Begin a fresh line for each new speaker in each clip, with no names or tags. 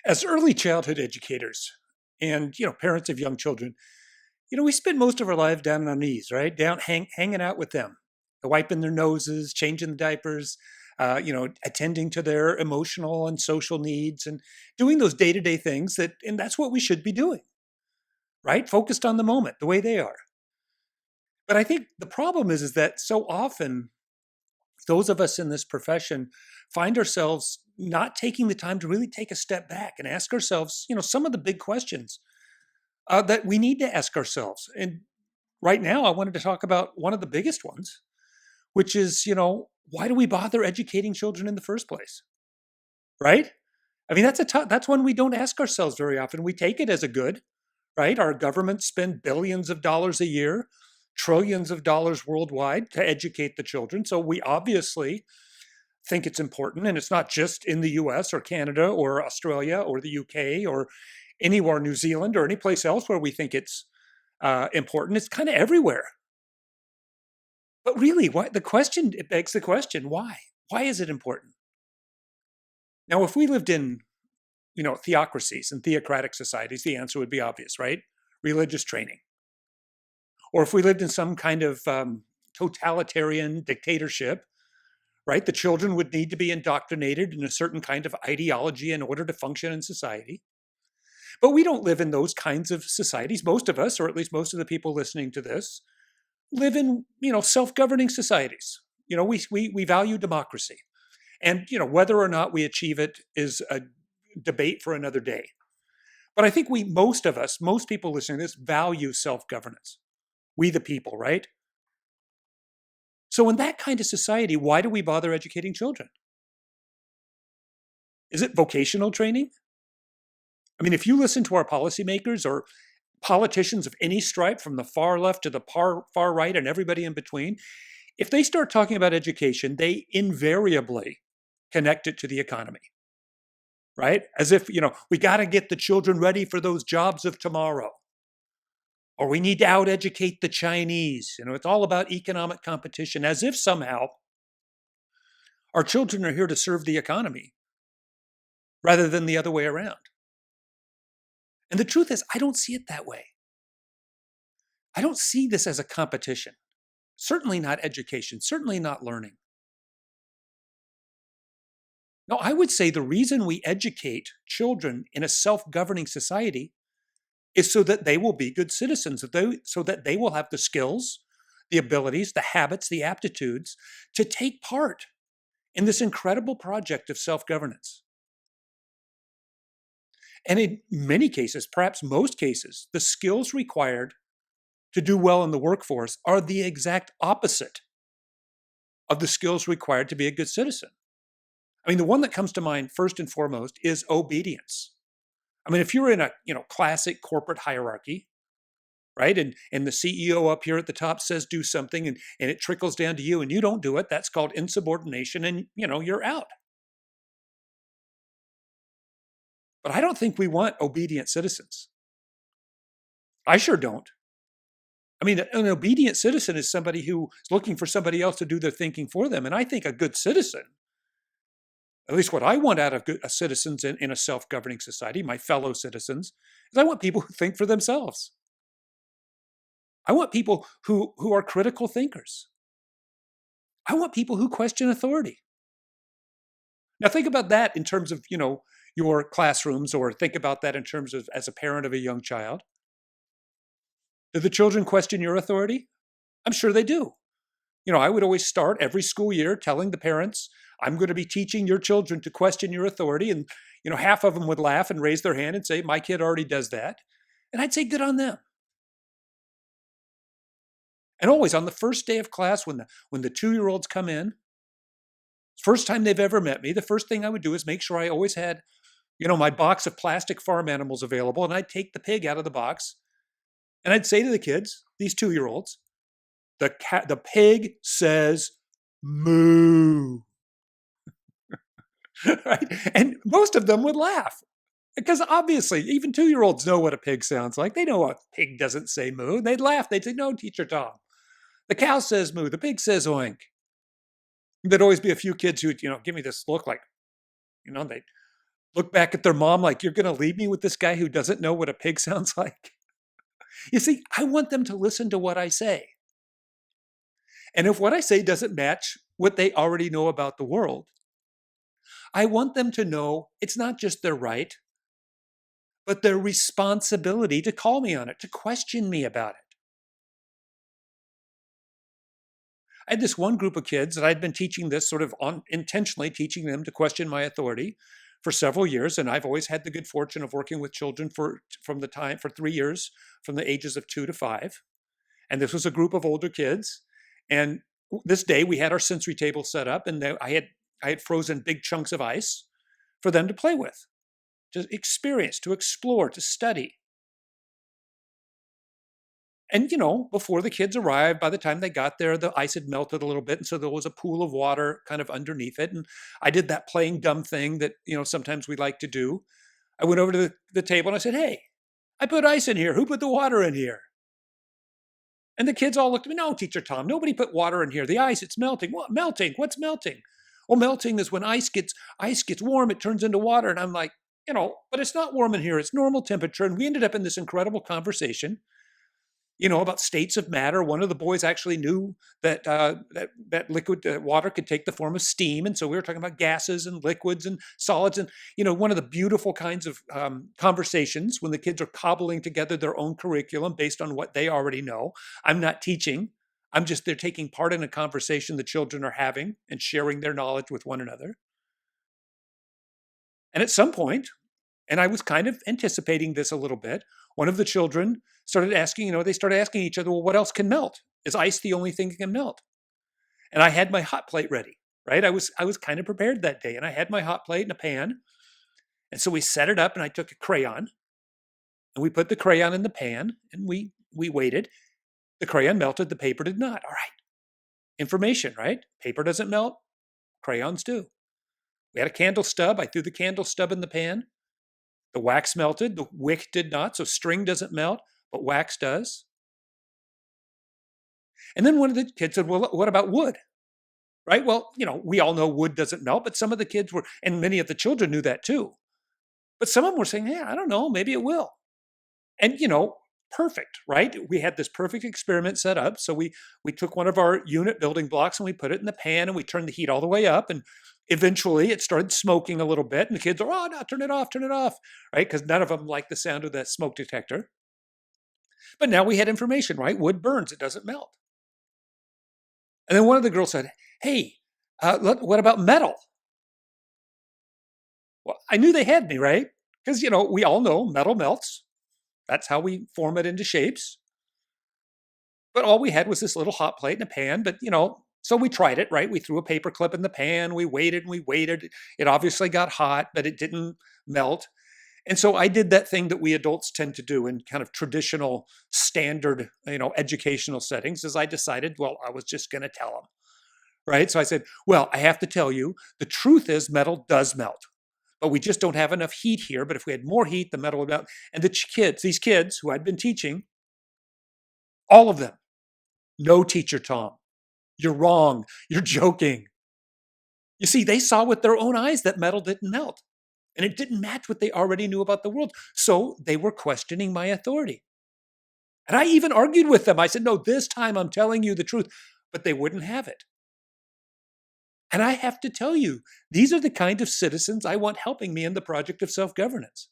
As early childhood educators and parents of young children, we spend most of our life down on our knees, right? Down hanging out with them, wiping their noses, changing the diapers, attending to their emotional and social needs and doing those day-to-day things and that's what we should be doing, right? Focused on the moment, the way they are. But I think the problem is that so often those of us in this profession find ourselves not taking the time to really take a step back and ask ourselves, some of the big questions that we need to ask ourselves. And right now, I wanted to talk about one of the biggest ones, which is, why do we bother educating children in the first place? Right? I mean, that's one we don't ask ourselves very often. We take it as a good, right? Our governments spend billions of dollars a year, trillions of dollars worldwide to educate the children. So we obviously think it's important. And it's not just in the US or Canada or Australia or the UK or anywhere, New Zealand or any place else where we think it's important. It's kind of everywhere. But really, it begs the question, why? Why is it important? Now, if we lived in, theocracies and theocratic societies, the answer would be obvious, right? Religious training. Or if we lived in some kind of totalitarian dictatorship, right? The children would need to be indoctrinated in a certain kind of ideology in order to function in society. But we don't live in those kinds of societies. Most of us, or at least most of the people listening to this, live in self-governing societies. We value democracy, and whether or not we achieve it is a debate for another day. But I think most people listening to this value self-governance. We the people, right? So in that kind of society, why do we bother educating children? Is it vocational training? I mean, if you listen to our policymakers or politicians of any stripe, from the far left to the far right and everybody in between, if they start talking about education, they invariably connect it to the economy, right? As if, we got to get the children ready for those jobs of tomorrow. Or we need to out educate the Chinese. It's all about economic competition, as if somehow our children are here to serve the economy rather than the other way around. And the truth is, I don't see it that way. I don't see this as a competition. Certainly not education, certainly not learning. No, I would say the reason we educate children in a self-governing society is so that they will be good citizens, so that they will have the skills, the abilities, the habits, the aptitudes to take part in this incredible project of self-governance. And in many cases, perhaps most cases, the skills required to do well in the workforce are the exact opposite of the skills required to be a good citizen. I mean, the one that comes to mind first and foremost is obedience. I mean, if you're in a classic corporate hierarchy, right, and the CEO up here at the top says do something and it trickles down to you and you don't do it, that's called insubordination and you're out. But I don't think we want obedient citizens. I sure don't. I mean, an obedient citizen is somebody who is looking for somebody else to do their thinking for them. And I think a good citizen, at least what I want out of citizens in a self-governing society, my fellow citizens, is I want people who think for themselves. I want people who are critical thinkers. I want people who question authority. Now think about that in terms of, your classrooms, or think about that in terms of as a parent of a young child. Do the children question your authority? I'm sure they do. I would always start every school year telling the parents, I'm going to be teaching your children to question your authority. And, half of them would laugh and raise their hand and say, my kid already does that. And I'd say, good on them. And always on the first day of class, when the 2-year-olds come in, first time they've ever met me, the first thing I would do is make sure I always had, my box of plastic farm animals available. And I'd take the pig out of the box. And I'd say to the kids, these 2-year-olds, the pig says moo. Right? And most of them would laugh because obviously even 2-year-olds know what a pig sounds like. They know a pig doesn't say moo. They'd laugh. They'd say, no, Teacher Tom. The cow says moo. The pig says oink. There'd always be a few kids who'd, give me this look like, they look back at their mom like, "You're gonna leave me with this guy who doesn't know what a pig sounds like?" You see, I want them to listen to what I say. And if what I say doesn't match what they already know about the world, I want them to know it's not just their right, but their responsibility to call me on it, to question me about it. I had this one group of kids that I'd been teaching this sort of on intentionally teaching them to question my authority for several years. And I've always had the good fortune of working with children from the time for 3 years, from the ages of 2 to 5. And this was a group of older kids. And this day we had our sensory table set up, and I had frozen big chunks of ice for them to play with, to experience, to explore, to study. And, before the kids arrived, by the time they got there, the ice had melted a little bit. And so there was a pool of water kind of underneath it. And I did that playing dumb thing that, sometimes we like to do. I went over to the table and I said, "Hey, I put ice in here. Who put the water in here?" And the kids all looked at me. "No, Teacher Tom, nobody put water in here. The ice, it's melting." "What melting? What's melting?" "Well, melting is when ice gets warm, it turns into water." And I'm like, but it's not warm in here. It's normal temperature. And we ended up in this incredible conversation, about states of matter. One of the boys actually knew that liquid water could take the form of steam, and so we were talking about gases and liquids and solids. And one of the beautiful kinds of conversations when the kids are cobbling together their own curriculum based on what they already know. I'm not teaching. They're taking part in a conversation the children are having and sharing their knowledge with one another. And at some point, and I was kind of anticipating this a little bit. One of the children started asking, they started asking each other, "Well, what else can melt? Is ice the only thing that can melt?" And I had my hot plate ready, right? I was kind of prepared that day, and I had my hot plate in a pan. And so we set it up, and I took a crayon, and we put the crayon in the pan, and we waited. The crayon melted, the paper did not. All right. Information, right? Paper doesn't melt, crayons do. We had a candle stub. I threw the candle stub in the pan. The wax melted, the wick did not. So string doesn't melt, but wax does. And then one of the kids said, "Well, what about wood?" Right? Well, we all know wood doesn't melt, but some of the kids were, and many of the children knew that too. But some of them were saying, "Yeah, I don't know, maybe it will." And, perfect, right? We had this perfect experiment set up. So we took one of our unit building blocks and we put it in the pan and we turned the heat all the way up. And eventually it started smoking a little bit. And the kids are, "Oh, no, turn it off," right? Because none of them like the sound of that smoke detector. But now we had information, right? Wood burns, it doesn't melt. And then one of the girls said, "Hey, what about metal?" Well, I knew they had me, right? Because, we all know metal melts. That's how we form it into shapes. But all we had was this little hot plate and a pan. But, so we tried it, right? We threw a paper clip in the pan. We waited and we waited. It obviously got hot, but it didn't melt. And so I did that thing that we adults tend to do in kind of traditional, standard, educational settings. Is I decided, well, I was just going to tell them, right? So I said, "Well, I have to tell you, the truth is metal does melt, but we just don't have enough heat here. But if we had more heat, the metal would melt." And these kids who I'd been teaching, all of them, "No, Teacher Tom, you're wrong. You're joking." You see, they saw with their own eyes that metal didn't melt. And it didn't match what they already knew about the world. So they were questioning my authority. And I even argued with them. I said, "No, this time I'm telling you the truth." But they wouldn't have it. And I have to tell you, these are the kind of citizens I want helping me in the project of self governance.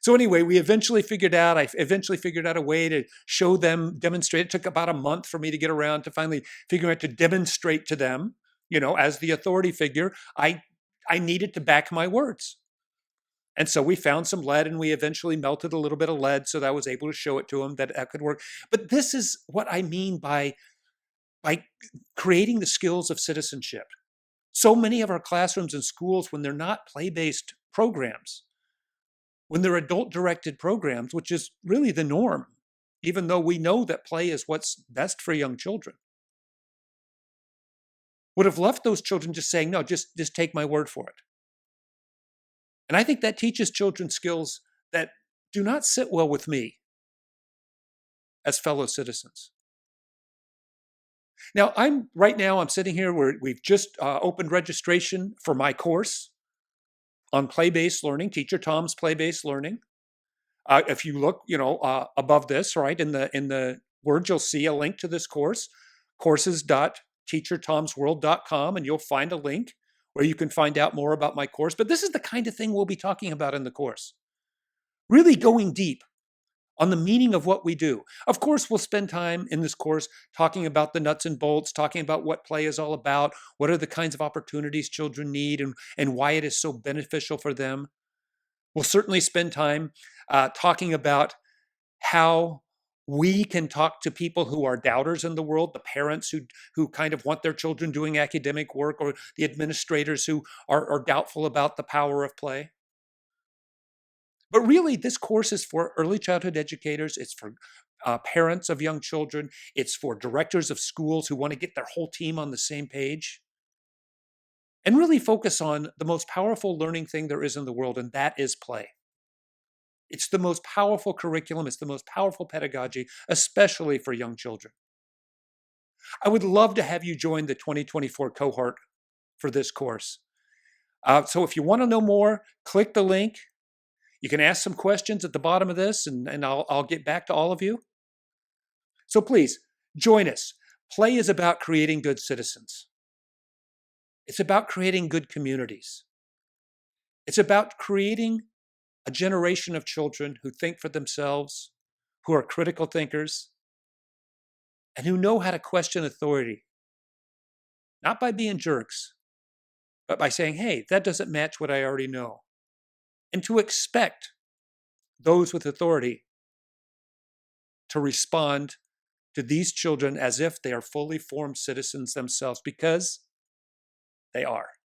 So anyway, I eventually figured out a way to show them, demonstrate. It took about a month for me to get around to finally figuring out to demonstrate to them, as the authority figure, I needed to back my words. And so we found some lead and we eventually melted a little bit of lead so that I was able to show it to them that that could work. But this is what I mean by creating the skills of citizenship. So many of our classrooms and schools, when they're not play-based programs, when they're adult-directed programs, which is really the norm, even though we know that play is what's best for young children, would have left those children just saying, "No, just take my word for it." And I think that teaches children skills that do not sit well with me as fellow citizens. Now, I'm sitting here where we've just opened registration for my course on play-based learning, Teacher Tom's play-based learning. If you look, above this, right in the words, you'll see a link to this course, courses.teachertomsworld.com, and you'll find a link where you can find out more about my course. But this is the kind of thing we'll be talking about in the course, really going deep on the meaning of what we do. Of course, we'll spend time in this course talking about the nuts and bolts, talking about what play is all about, what are the kinds of opportunities children need, and why it is so beneficial for them. We'll certainly spend time talking about how we can talk to people who are doubters in the world, the parents who kind of want their children doing academic work, or the administrators who are doubtful about the power of play. But really, this course is for early childhood educators. It's for parents of young children. It's for directors of schools who want to get their whole team on the same page and really focus on the most powerful learning thing there is in the world, and that is play. It's the most powerful curriculum. It's the most powerful pedagogy, especially for young children. I would love to have you join the 2024 cohort for this course. So if you want to know more, click the link. You can ask some questions at the bottom of this, and I'll get back to all of you. So please, join us. Play is about creating good citizens. It's about creating good communities. It's about creating a generation of children who think for themselves, who are critical thinkers, and who know how to question authority, not by being jerks, but by saying, hey, that doesn't match what I already know. And to expect those with authority to respond to these children as if they are fully formed citizens themselves, because they are.